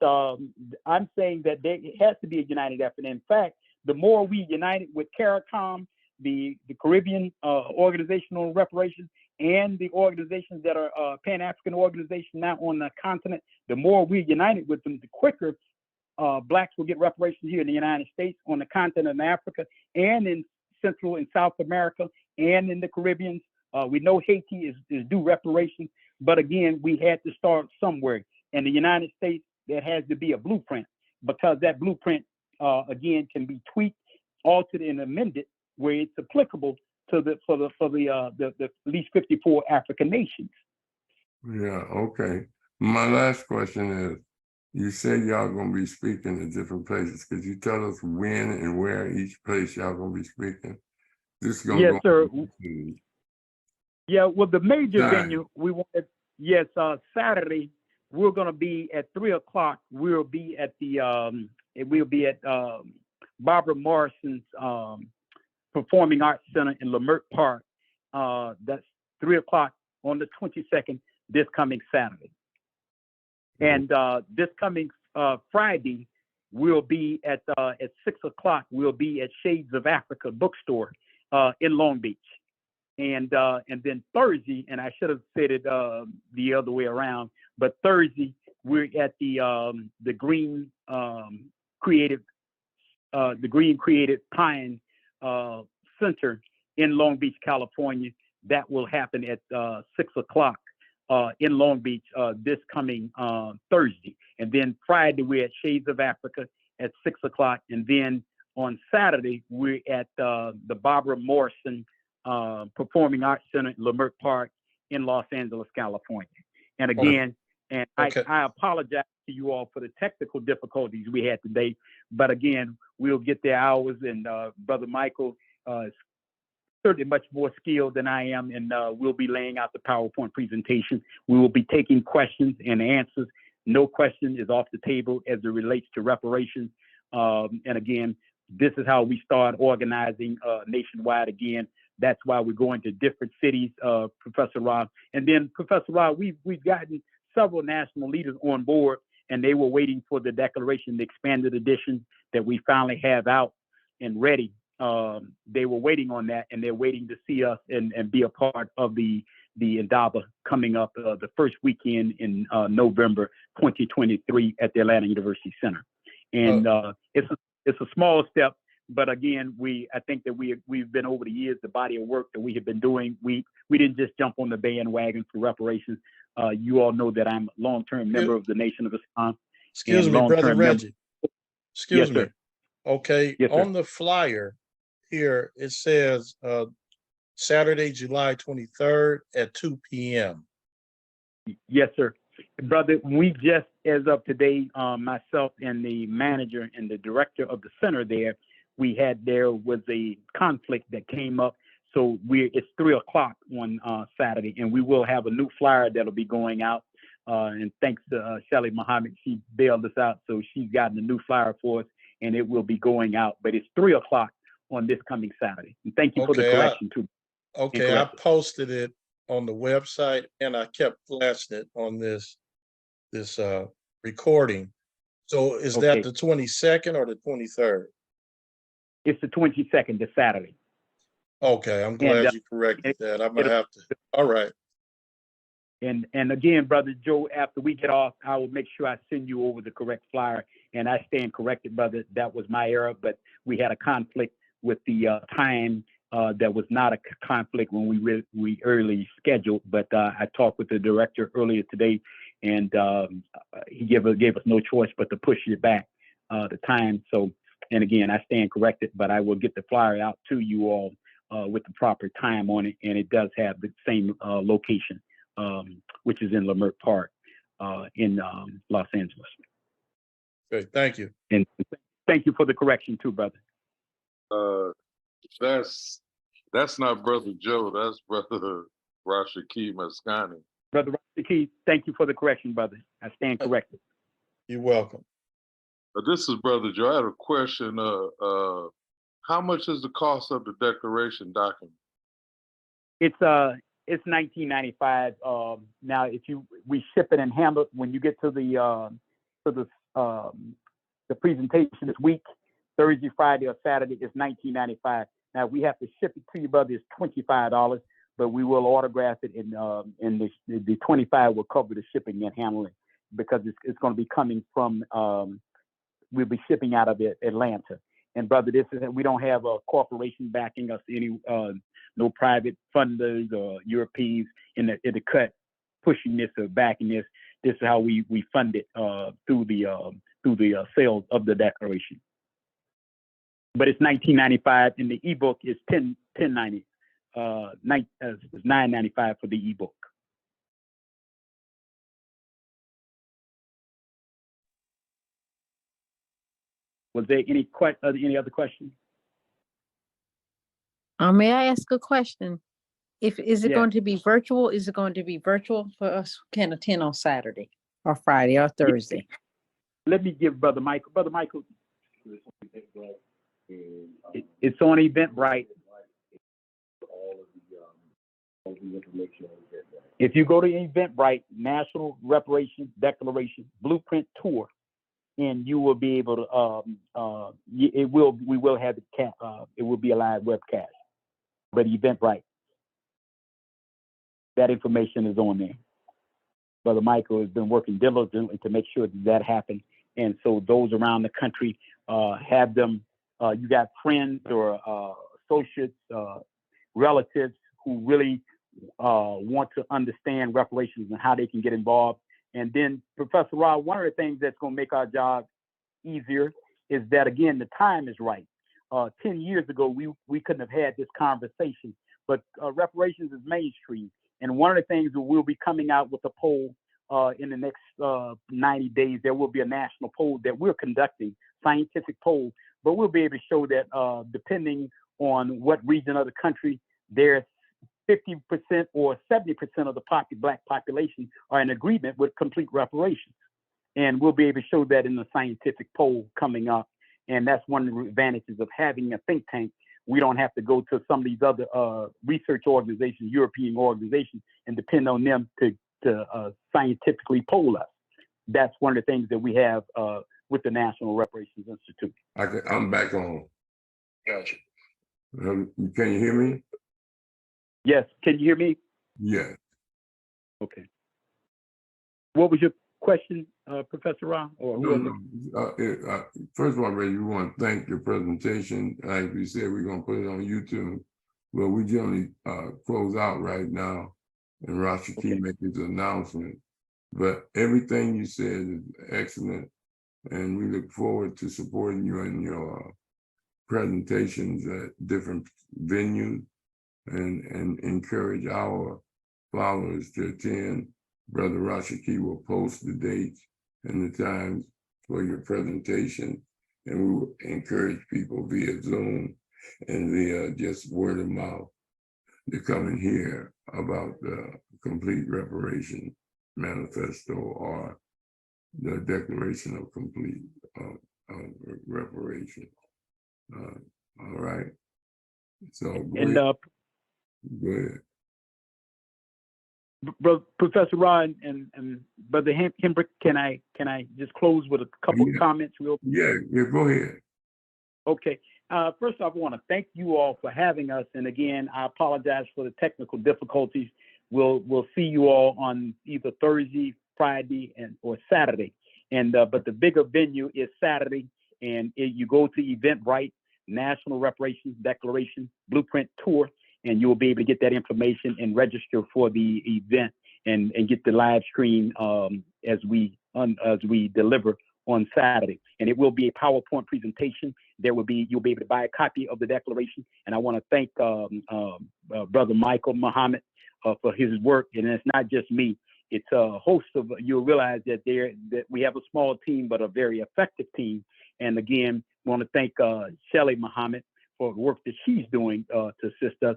I'm saying that it has to be a united effort. In fact, the more we united with CARICOM, the Caribbean Organization on Reparations, and the organizations that are Pan-African organizations now on the continent, the more we're united with them, the quicker Blacks will get reparations here in the United States, on the continent of Africa, and in Central and South America, and in the Caribbean. We know Haiti is due reparations, but again, we had to start somewhere. In the United States, there has to be a blueprint, because that blueprint, again, can be tweaked, altered, and amended where it's applicable to the at least 54 African nations. Yeah, okay. My last question is, you say y'all gonna be speaking in different places. Could you tell us when and where each place y'all gonna be speaking? This is gonna Yes, go sir. Yeah, well, the major venue we wanted, yes, Saturday, we're gonna be at 3 o'clock. We'll be at Barbara Morrison's Performing Arts Center in Leimert Park. That's 3 o'clock on the 22nd, this coming Saturday. And this coming Friday, we'll be at 6 o'clock. We'll be at Shades of Africa bookstore in Long Beach. And then Thursday, and I should have said it the other way around, but Thursday we're at the Green Creative Pine Center in Long Beach, California. That will happen at 6 o'clock in Long Beach this coming Thursday. And then Friday, we're at Shades of Africa at 6 o'clock. And then on Saturday, we're at the Barbara Morrison Performing Arts Center in Leimert Park in Los Angeles, California. And again, I apologize to you all for the technical difficulties we had today, but again, we'll get the hours, and Brother Michael is certainly much more skilled than I am, and we'll be laying out the PowerPoint presentation. We will be taking questions and answers. No question is off the table as it relates to reparations. And again, this is how we start organizing nationwide again. That's why we're going to different cities, Professor Rob. And then, Professor Rob, we've gotten several national leaders on board, and they were waiting for the declaration, the expanded edition that we finally have out and ready. They were waiting on that, and they're waiting to see us and be a part of the Indaba coming up the first weekend in November 2023 at the Atlanta University Center. And it's a small step, but again, I think that we've been over the years, the body of work that we have been doing. We didn't just jump on the bandwagon for reparations. You all know that I'm a long-term member of the Nation of Islam. Excuse me, Brother Reggie. Excuse me. Sir. Okay, yes, on the flyer here, it says Saturday, July 23rd at 2 p.m. Yes, sir. Brother, we just, as of today, myself and the manager and the director of the center there, there was a conflict that came up. So it's 3 o'clock on Saturday, and we will have a new flyer that'll be going out. And thanks to Shelly Muhammad, she bailed us out. So she's gotten a new flyer for us, and it will be going out. But it's 3 o'clock on this coming Saturday. And thank you for the correction too. Okay, I posted it on the website, and I kept flashing it on this recording. So is that the 22nd or the 23rd? It's the 22nd, this Saturday. Okay, I'm glad you corrected that. I'm gonna have to. All right. And again, Brother Joe, after we get off, I will make sure I send you over the correct flyer. And I stand corrected, brother. That was my error, but we had a conflict with the time. That was not a conflict when we early scheduled, but I talked with the director earlier today, and he gave us no choice but to push it back the time. So, and again, I stand corrected, but I will get the flyer out to you all with the proper time on it, and it does have the same location, which is in Leimert Park in Los Angeles. Okay, thank you. And thank you for the correction too, brother. That's not Brother Joe, that's Brother Rashaki Maskani. Brother Rashaki, thank you for the correction, brother. I stand corrected. You're welcome. This is Brother Joe. I had a question. How much is the cost of the declaration document? It's $19.95. Now, if we ship it and handle it when you get to the presentation this week, Thursday, Friday, or Saturday, it's $19.95. Now, we have to ship it to you, brother. It's $25, but we will autograph it, and the $25 will cover the shipping and handling because it's going to be coming from. We'll be shipping out of Atlanta. And brother, we don't have a corporation backing us, no private funders or Europeans in the cut pushing this or backing this. This is how we fund it through the sales of the declaration. But it's $19.95, and the ebook is $10.90. It's $9.95 for the ebook. Was there any other questions? May I ask a question? Is it Yeah. going to be virtual? Is it going to be virtual for us who can attend on Saturday or Friday or Thursday? Let me give Brother Michael. Brother Michael, it's on Eventbrite. If you go to Eventbrite, National Reparations Declaration Blueprint Tour, and you will be able to. We will have it will be a live webcast, but Eventbrite. That information is on there. Brother Michael has been working diligently to make sure that happens. And so those around the country have them. You got friends or associates, relatives who really want to understand reparations and how they can get involved. And then, Professor Rod, one of the things that's going to make our job easier is that, again, the time is right. 10 years ago, we couldn't have had this conversation, but reparations is mainstream. And one of the things that we'll be coming out with a poll in the next 90 days, there will be a national poll that we're conducting, scientific poll, but we'll be able to show that depending on what region of the country, there's 50% or 70% of the Black population are in agreement with complete reparations. And we'll be able to show that in the scientific poll coming up. And that's one of the advantages of having a think tank. We don't have to go to some of these other research organizations, European organizations, and depend on them to scientifically poll us. That's one of the things that we have with the National Reparations Institute. I'm back on. Gotcha. Can you hear me? Yes. Can you hear me? Yes. Okay. What was your question, Professor Ra? Or first of all, Reggie, we want to thank your presentation. Like we said, we're going to put it on YouTube. Well, we generally close out right now, and Rashaki make his announcement. But everything you said is excellent, and we look forward to supporting you in your presentations at different venues, and encourage our followers to attend. Brother Rashaki will post the dates and the times for your presentation, and we will encourage people via Zoom and via just word of mouth to come and hear about the Complete Reparation Manifesto or the Declaration of Complete Reparation. All right. So and go ahead. Professor Rod and Brother Hembrick, can I just close with a couple of comments real quick? Yeah, go ahead. Okay. First off, I want to thank you all for having us. And again, I apologize for the technical difficulties. we'll see you all on either Thursday, Friday, or Saturday. And but the bigger venue is Saturday, and you go to Eventbrite, National Reparations Declaration Blueprint Tour, and you'll be able to get that information and register for the event and get the live stream as we deliver on Saturday. And it will be a PowerPoint presentation. You'll be able to buy a copy of the declaration. And I want to thank Brother Michael Muhammad for his work. And it's not just me. It's a host of, you'll realize that we have a small team, but a very effective team. And again, I want to thank Shelly Muhammad for the work that she's doing to assist us.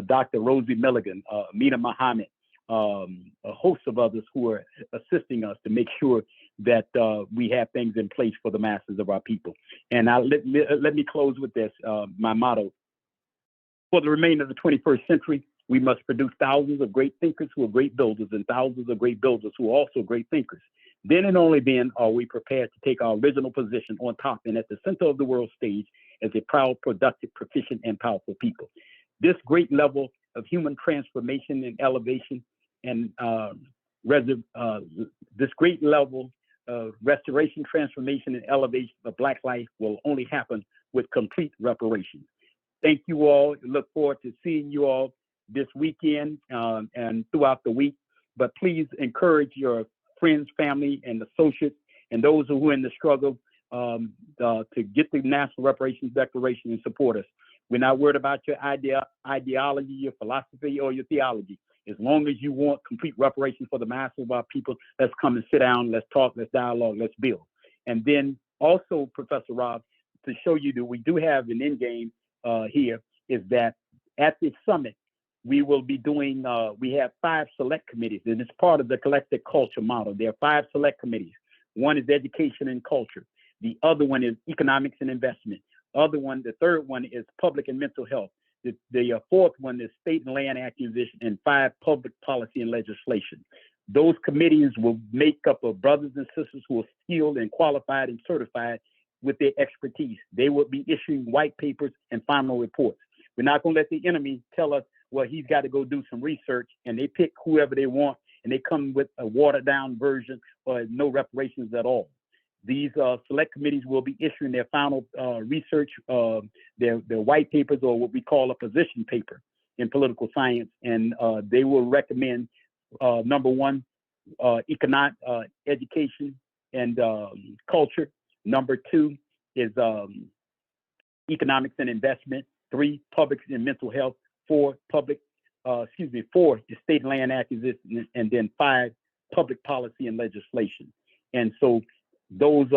Dr. Rosie Milligan, Mina Muhammad, a host of others who are assisting us to make sure that we have things in place for the masses of our people. And let me close with this, my motto. For the remainder of the 21st century, we must produce thousands of great thinkers who are great builders and thousands of great builders who are also great thinkers. Then and only then are we prepared to take our original position on top and at the center of the world stage as a proud, productive, proficient, and powerful people. This great level of human transformation and elevation and this great level of restoration, transformation, and elevation of Black life will only happen with complete reparations. Thank you all. Look forward to seeing you all this weekend and throughout the week. But please encourage your friends, family, and associates, and those who are in the struggle to get the National Reparations Declaration and support us. We're not worried about your ideology, your philosophy, or your theology. As long as you want complete reparations for the masses of our people, let's come and sit down, let's talk, let's dialogue, let's build. And then also, Professor Rob, to show you that we do have an end game here, is that at this summit, we will be doing, we have 5 select committees, and it's part of the collective culture model. There are 5 select committees. One is education and culture. The other one is economics and investment. The third one is public and mental health. The fourth one is state and land acquisition, and 5, public policy and legislation. Those committees will make up of brothers and sisters who are skilled and qualified and certified with their expertise. They will be issuing white papers and final reports. We're not going to let the enemy tell us, well, he's got to go do some research, and they pick whoever they want, and they come with a watered down version or no reparations at all. These select committees will be issuing their final research, their white papers, or what we call a position paper in political science. And they will recommend, number 1, economic education and culture. Number 2 is economics and investment. 3, public and mental health. 4, 4 is state and land acquisition, and then 5, public policy and legislation. And so those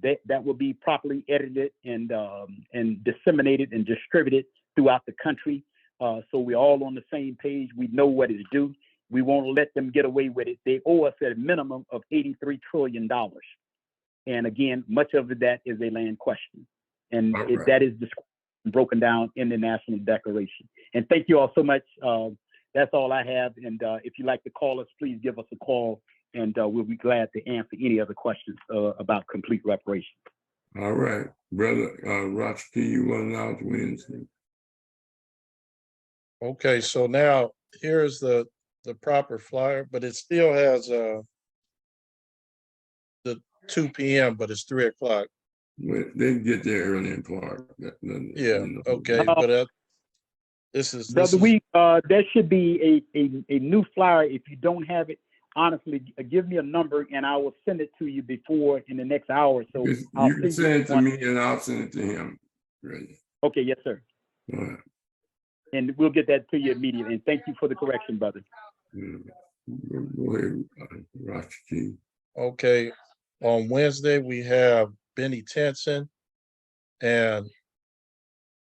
that will be properly edited and disseminated and distributed throughout the country. So we're all on the same page. We know what to do. We won't let them get away with it. They owe us at a minimum of $83 trillion. And again, much of that is a land question. And that is broken down in the National Declaration. And thank you all so much. That's all I have. And if you'd like to call us, please give us a call, and we'll be glad to answer any other questions about complete reparations. All right, brother Rochkey, you want to announce Wednesday? Okay, so now here's the proper flyer, but it still has the 2 p.m., but it's 3 o'clock. They get there early in Clark. Yeah, okay, but this is there should be a new flyer. If you don't have it, honestly, give me a number and I will send it to you before in the next hour. So you can send it to me and I'll send it to him. Right. Okay, yes, sir. All right. And we'll get that to you immediately. And thank you for the correction, brother. Go ahead, Rochkey. Okay, on Wednesday we have Benny Tenson, and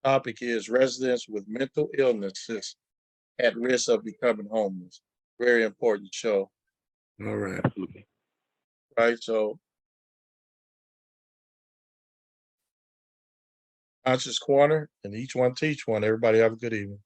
topic is residents with mental illnesses at risk of becoming homeless. Very important show. All right. Absolutely. Right, so Conscious Corner, and each one teach one. Everybody have a good evening.